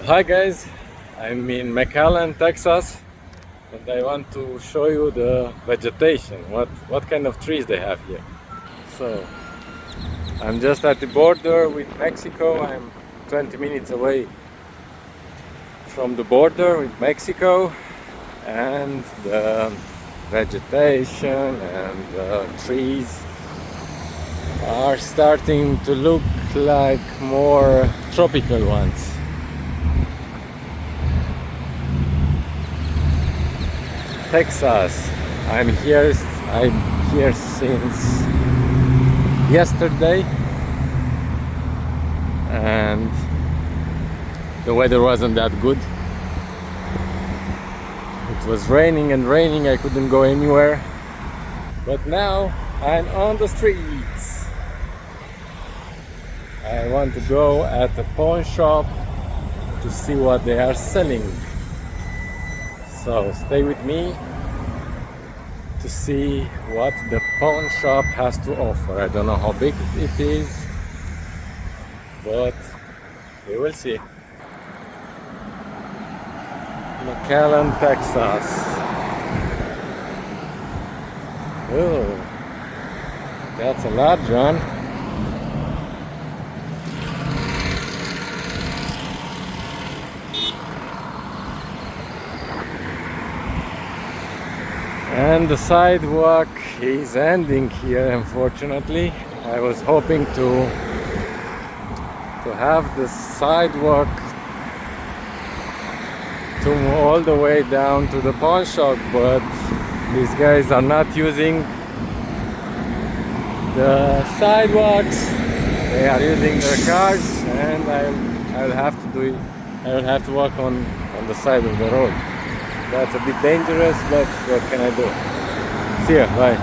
Hi guys, I'm in McAllen, Texas, and I want to show you the vegetation, what kind of trees they have here. So, I'm just at the border with Mexico. I'm 20 minutes away from the border with Mexico, and the vegetation and the trees are starting to look like more tropical ones. Texas. I'm here since yesterday, and the weather wasn't that good. It was raining and raining. I couldn't go anywhere. But now I'm on the streets. I want to go at a pawn shop to see what they are selling. So stay with me to see what the pawn shop has to offer. I don't know how big it is, but we will see. McAllen, Texas. Oh, that's a large one. And the sidewalk is ending here, unfortunately. I was hoping to have the sidewalk to all the way down to the pawn shop, but these guys are not using the sidewalks. They are using their cars, and I'll have to do it. I will have to walk on the side of the road. That's a bit dangerous, but what can I do? See ya, bye.